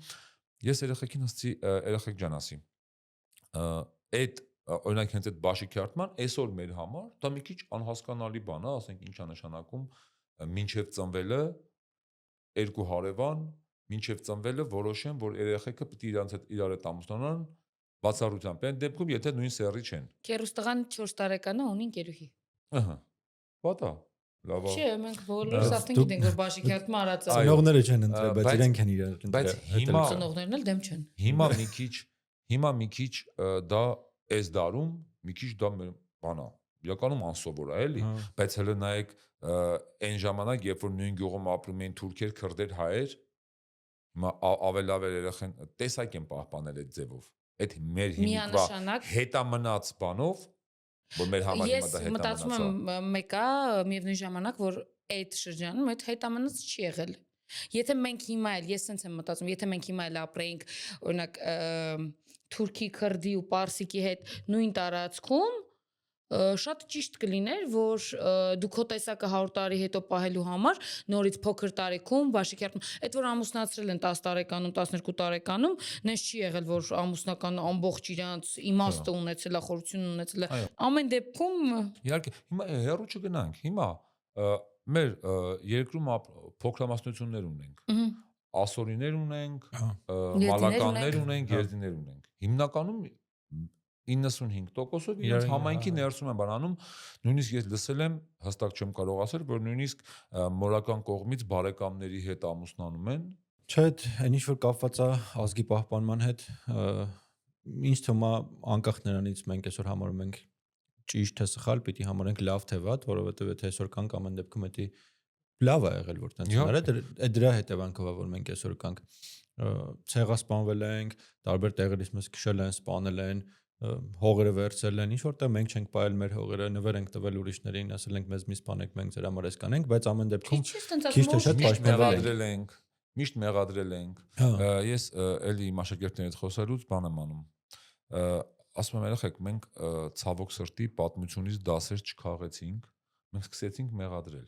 Ես երեխեքին ասացի, երեխեք ջան ասի, այդ օրինակ հենց այդ բաշի քյարտման այսօր մեր համար դա մի քիչ անհասկանալի բան է, ասենք ինչա նշանակում մինչև ծնվելը երկու հարևան մինչև ծնվելը որոշեն, որ երեխեքը պիտի իրանց հետ իրար հետ ամուսնանան բացառությամբ։ Այն դեպքում եթե նույն սեռի չեն։ Քերուստղան 4 տարեկանը ունի ընկերուհի։ Ահա։ Ո՞տա։ Լավ է։ Չէ, մենք բոլորս արդեն գիտենք, որ բաշի քյարտմա արած է։ Ծնողները չեն ընտրել, բայց իրենք են իրար ընտրել։ Բայց հիմա ծնողներն էլ դեմ չեն։ Հիմա մի քիչ դա այս դարում մի քիչ դա բանա։ Իրականում անսովոր է, էլի, բայց հələ նայեք այն ժամանակ, երբ որ նույն գյուղում ապրում էին թուրքեր, քրդեր, հայեր, հիմա ավելավեր երեխեն տեսակ են պահպանել այդ ձևով։ Այդ մեր հիմիկվա հետամնաց բանով, որ մեր համար հիմա դա հետամնաց է։ Ես մտածում եմ մեկա միևնույն ժամանակ, որ այդ շրջանում այդ հետամնաց չի եղել։ Եթե մենք հիմա էլ, ես sense եմ մտածում, եթե մենք հիմա էլ ապրեինք, օրինակ թուրքի, քրդի ու պարսիկի հետ նույն տարածքում, շատ ճիշտ կլիներ, որ դու քո տեսակը 100 տարի հետո պահելու համար նորից փոքր տարիքում բաշի քյարտում, այդ որ ամուսնացրել են 10 տարեկանում, 12 տարեկանում, նենց չի եղել, որ ամուսնական ամբողջ իրանց իմաստը ունեցել է, խորություն ունեցել է։ Ամեն դեպքում իհարկե, հիմա հեռու չգնանք, հիմա մեր երկրում փոքրամասնություններ ունենք։ Ասորիներ ունենք, մալականներ ունենք, երդիներ ունենք։ Հիմնականում 95%-ով իրենց համայնքի ներսում են բանանում, նույնիսկ ես լսել եմ, հստակ չեմ կարող ասել, որ նույնիսկ մորական կողմից բարեկամների հետ ամուսնանում են։ Չէ, այն ինչ որ կապված է ազգի պահպանման հետ, ինչ թվում է անկախ նրանից մենք այսօր համարում ենք ճիշտ թե սխալ, պիտի համարենք լավ թե վատ, որովհետև եթե այսօր կանք ամեն դեպքում էդի լավ է եղել, որ տենց արել, այդ դրա հետևանքով է, որ մենք այսօր կանք ցեղասպանվել ենք, տարբեր տեղերից մեզ քշել են, սպանել են, հողերը վերցել են, ինչ որտեղ մենք չենք պահել մեր հողերը, նվեր ենք տվել ուրիշներին, ասել ենք մեզ մի սպանեք, մենք ձեր համար էս կանենք, բայց ամեն դեպքում քիչ թե շատ պաշտպանվել ենք, միշտ մեղադրել ենք։ Ես էլի իմ աշակերտների հետ խոսելուց բան եմ անում։ Ասում եմ երեխեք, մենք ցավոք սրտի պատմությունից դասեր չքաղեցինք, մենք սկսեցինք մեղադրել։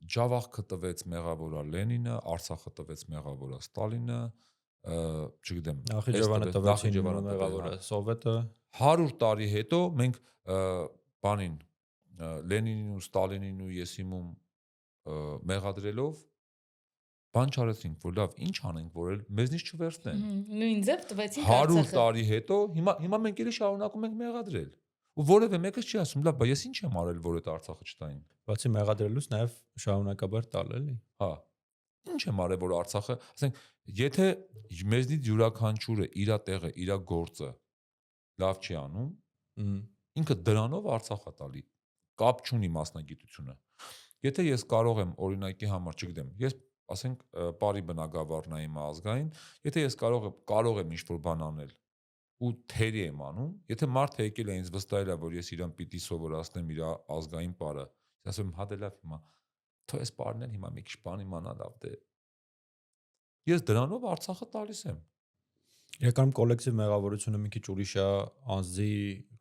Ջավախքը տվեց մեղավորը Լենինը, Արցախը տվեց մեղավորը Ստալինը, չգիտեմ, Նախիջևանը տվեցին մեղավորը, սովետը 100 տարի հետո մենք բանին Լենինին ու Ստալինին ու Եսիմում մեղադրելով բան չարեցինք, որ լավ, ինչ անենք, որ մեզնից չվերցնեն։ Նույն ձև տվեցին 100 տարի հետո հիմա մենք էլի շարունակում ենք մեղադրել։ Ու որևէ մեկը չի ասում, լավ, բա ես ինչ եմ արել, որ այդ Արցախը չտային։ բացի մեղադրելուց նաև շարունակաբար տալ էլի։ Հա։ Ինչ եմ արել, որ Արցախը, ասենք, եթե մեզնից յուրաքանչյուրը իր տեղը, իր գործը լավ չի անում, ինքը դրանով Արցախը տալի, կապ չունի մասնագիտությունը։ Եթե ես կարող եմ օրինակի համար, չգիտեմ, ես ասենք բարի բնակավարն եմ ազգային, եթե ես կարող եմ ինչ-որ բան անել ու թերի եմ անում, եթե մարդը եկել է ինձ վստահել է, որ ես իրան պիտի սովորացնեմ իր ազգային պարը, ես ասում եմ, հա դե լավ հիմա, թող այս պարն էլ հիմա մի քիչ բան իմանա լավ դե։ Ես դրանով Արցախը տալիս եմ։ Իրականում կոլեկտիվ մեղավորությունը մի քիչ ուրիշ է անձի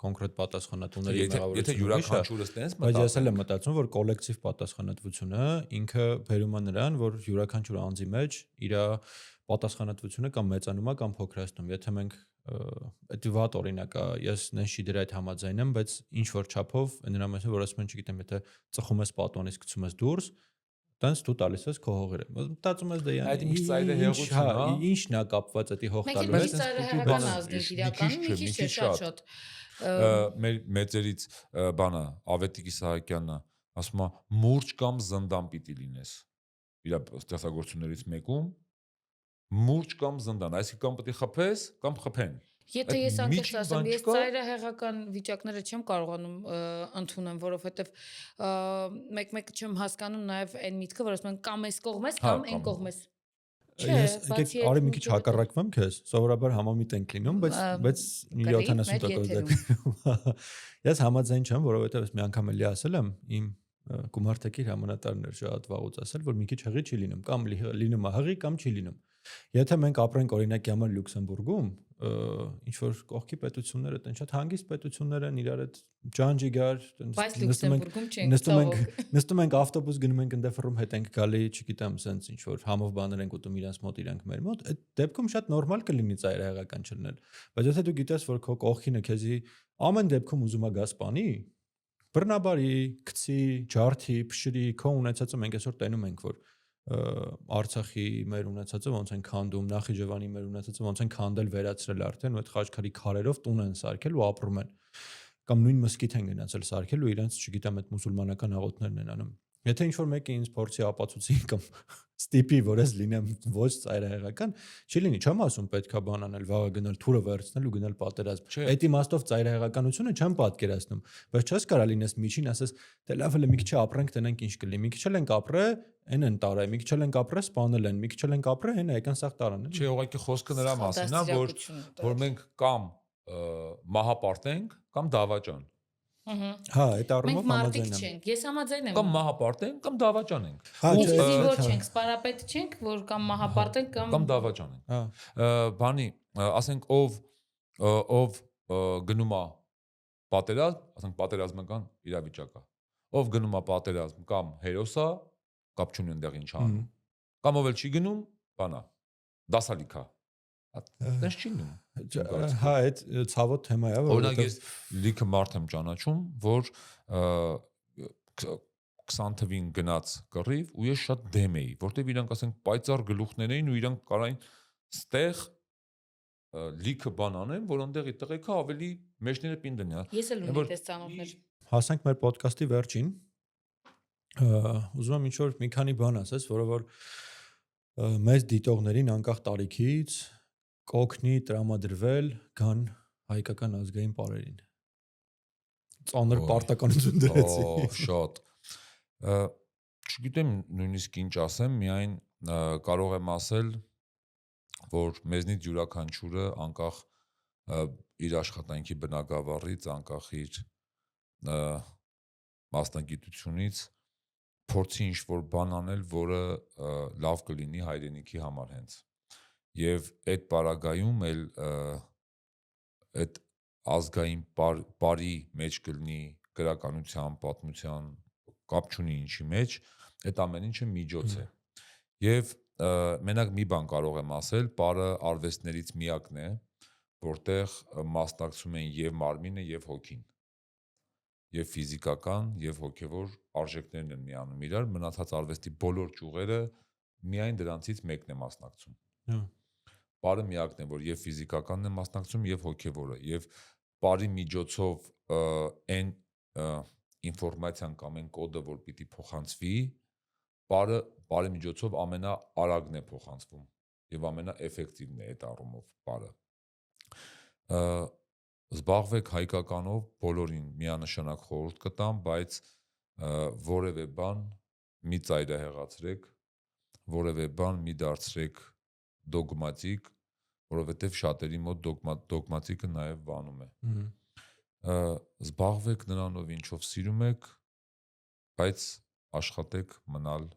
կոնկրետ պատասխանատուների մեղավորությունը։ Եթե յուրաքանչյուրը ստենց բայց ես էլ եմ մտածում, որ կոլեկտիվ պատասխանատվությունը ինքը բերում է նրան, որ յուրաքանչյուր անձի մեջ իր պատասխանատվությունը կամ մեծանում է կամ փոքրացնում։ Եթե մենք դա վատ օրինակ է, ես նենշի դրա այդ համաձայն եմ, բայց ինչ որ չափով նրա մեջ որ ասում են, չգիտեմ, եթե ծխում ես պատոնից գցում ես դուրս, տենց դու տալիս ես քո հողերը։ Մտածում ես դե այդ ինչ ծայրը հեղություն է, ինչն է կապված այդ հող տալու հետ։ Մենք ծայրը հեղական ազգենք իրականում մի քիչ շատ։ Մեր մեծերից բանը Ավետիք Իսահակյանն ասում է մուրճ կամ զնդան պիտի լինես։ Իր ստեղծագործություններից մեկում մուրճ կամ զնդան, այսինքն կամ պիտի խփես կամ խփեն։ Եթե ես անկեղծ ասեմ, ես ծայրահեղական վիճակները չեմ կարողանում ընդունեմ, որովհետև մեկ-մեկ չեմ հասկանում նաև այն միտքը, որ ասում են կամ այս կողմես, կամ այն կողմես։ Ես արի մի քիչ հակառակվեմ քեզ, սովորաբար համամիտ ենք լինում, բայց 70% դեպքում ես համաձայն չեմ, որովհետև ես մի անգամ էլի ասել եմ իմ գումարտակիր համանատարներ շատ վաղուց ասել, որ մի քիչ հղի չի լինում, կամ լինում է հղի, կամ չի լինում։ Եթե մենք ապրենք օրինակի համար Լյուքսեմբուրգում, ինչ որ կողքի պետությունները տեն շատ հանգիստ պետություններ են, իրար հետ ջանջիգար, նստում ենք ավտոբուս գնում ենք ընդդեֆռում հետ ենք գալի, չգիտեմ, սենց ինչ որ համով բաներ ենք ուտում իրանց մոտ, իրանք մեր մոտ, այդ դեպքում շատ նորմալ կլինի ծայրահեղական չլինել։ Բայց եթե դու գիտես, որ քո կողքինը քեզի ամեն դեպքում ուզում է գազ պանի, բռնաբարի, գցի, ջարդի, փշրի, քո ունեցածը մենք այսօր տենում ենք, որ Արցախի մեր ունեցածը ոնց են քանդում, Նախիջևանի մեր ունեցածը ոնց են քանդել, վերացրել արդեն ու այդ խաչքարի քարերով տուն են սարքել ու ապրում են։ Կամ նույն մսկիթ են գնացել սարքել ու իրենց, չգիտեմ, այդ մուսուլմանական աղոթներն են անում։ Եթե ինչ-որ մեկը ինձ փորձի ապացուցի կամ ստիպի, որ ես լինեմ ոչ ծայրահեղական, չի լինի, չեմ ասում պետքա բան անել, վաղը գնալ թուրը վերցնել ու գնալ պատերազմ։ Այդ իմաստով ծայրահեղականությունը չեմ պատկերացնում, բայց չես կարա լինես միջին, ասես, դե լավ է, մի քիչ ապրենք, տնենք ինչ կլինի։ Մի քիչ էլ ենք ապրել, այն են տարը, մի քիչ էլ ենք ապրել, սպանել են, մի քիչ էլ ենք ապրել, հենա եկան սաղ տարան։ Չէ, ուղղակի խոսքը նրա մասին է, որ մենք կամ մահապարտենք, կամ դավաճան։ Հա, այդ առումով համաձայն եմ։ Ես համաձայն եմ։ Կամ մահապարտենք, կամ դավաճանենք։ Զինվոր չենք, սպարապետ չենք, որ կամ մահապարտենք, կամ դավաճանենք։ Բանի, ասենք ով գնում է պատերազմ, ասենք պատերազմական իրավիճակ է։ Ով գնում է պատերազմ կամ հերոս է, կապ չունի այնտեղ ինչ անում։ Կամ ով էլ չի գնում, բանա, դասալիք է։ Դες չի լինում։ Հա, այդ ցավոտ թեմա է, օրինակ ես լիքը մարդ եմ ճանաչում, որ 20 թվին գնաց կռիվ ու ես շատ դեմ էի, որտեվ իրանք ասենք պայծառ գլուխներ էին ու իրանք կարային ստեղ լիքը բան անեն, որ այնտեղի տղեկը ավելի մեջները պին դնի։ Ես էլ ունի տես ծանոթներ։ Հասանք մեր ոդկասթի վերջին։ Ուզում եմ ինչ-որ մի քանի բան ասես, որովհետեւ մեծ դիտողներին անկախ տարիքից կօգնի տրամադրվել գան հայկական ազգային պարերին։ Ծանր պարտականություն դրեցի։ Շատ։ Չգիտեմ նույնիսկ ինչ ասեմ, միայն կարող եմ ասել, որ մեզնից յուրաքանչյուրը անկախ իր աշխատանքի բնագավառից, անկախ իր մասնագիտությունից փորձի ինչ-որ բան անել, որը լավ կլինի հայրենիքի համար հենց։ Եվ այդ պարագայում էլ այդ ազգային բարի մեջ կլինի գրականության, պատմության, կապ չունի ինչի մեջ, այդ ամեն ինչը միջոց է։ Եվ մենակ մի բան կարող եմ ասել, պարը արվեստներից միակն է, որտեղ մասնակցում են եւ մարմինը եւ հոգին։ Եվ ֆիզիկական, եւ հոգեվոր արժեքներն են միանում իրար, մնացած արվեստի բոլոր ճյուղերը միայն դրանցից մեկն է մասնակցում։ Պարը միակն է, որ եւ ֆիզիկականն է մասնակցում, եւ հոգեվորը, եւ պարի միջոցով այն ինֆորմացիան կամ այն կոդը, որ պիտի փոխանցվի, պարի միջոցով ամենաարագն է փոխանցվում եւ ամենաէֆեկտիվն է այդ առումով պարը։ Զբաղվեք հայկականով բոլորին միանշանակ խորհուրդ կտամ, բայց որևէ բան մի ծայրահեղացրեք, որևէ բան մի դարձրեք դոգմատիկ, որովհետև շատերի մոտ դոգմատիկը նաև վանում է։ Զբաղվեք նրանով, ինչով սիրում եք, բայց աշխատեք մնալ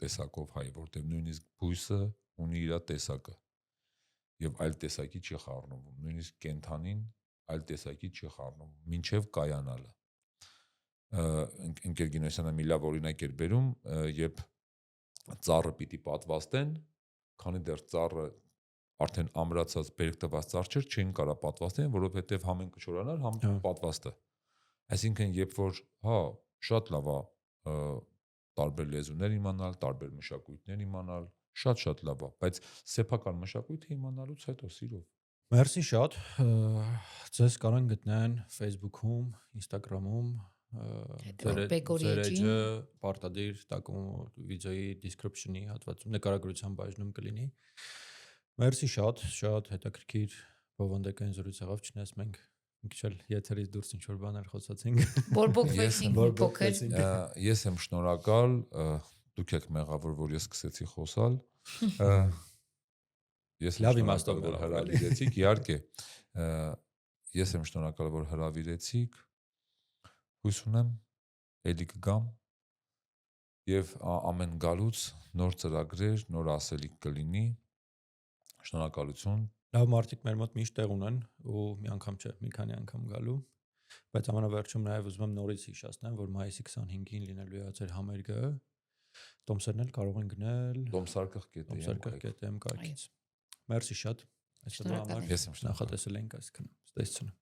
տեսակով հայ, որտեղ նույնիսկ բույսը ունի իր տեսակը եւ այլ տեսակի չի խառնվում, նույնիսկ կենթանին այլ տեսակի չի խառնվում, մինչև կայանալը։ Ընկեր Գինոսյանը մի լավ օրինակ էր բերում, երբ ծառը պիտի պատվաստեն, քանի դեռ ծառը արդեն ամրացած բերք տված ծառ չէր, չէին կարա պատվաստեն, որովհետև համ ինքը չորանար, համ պատվաստը։ Այսինքն, երբ որ, շատ լավ է տարբեր լեզուներ իմանալ, տարբեր մշակույթներ իմանալ, շատ լավ է, բայց սեփական մշակույթը իմանալուց հետո սիրով։ Մերսի շատ, ձեզ կարող գտնեն Facebook-ում, Instagram-ում, ձեր էջը պարտադիր տակում վիդեոյի description-ի հատվածում նկարագրության բաժնում կլինի։ Մերսի շատ հետաքրքիր բովանդակային զրույց եղավ, չնայած մենք մի քիչ էլ եթերից դուրս ինչ-որ բաներ խոսացինք։ Բորբոքվեցինք մի փոքր։ Ես եմ շնորհակալ, դուք եք մեղավոր, որ ես սկսեցի խոսալ։ Ես լավ իմաստով որ հրավիրեցիք, իհարկե։ Ես եմ շնորհակալ, որ հրավիրեցիք։ Հույս ունեմ էլի կգամ եւ ամեն գալուց նոր ծրագրեր, նոր ասելիք կլինի։ Շնորհակալություն։ Լավ մարդիկ մեր մոտ միշտ տեղ ունեն ու մի անգամ չէ, մի քանի անգամ գալու, բայց ամենավերջում նաև ուզում եմ նորից հիշեցնեմ, որ մայիսի 25-ին լինելու է ձեր համերգը, տոմսերն էլ կարող են գնել Տոմսարկղ.am կայքից։ Մերսի շատ, այսօրվա համար նախատեսել ենք այսքանը։ Ստեսություն։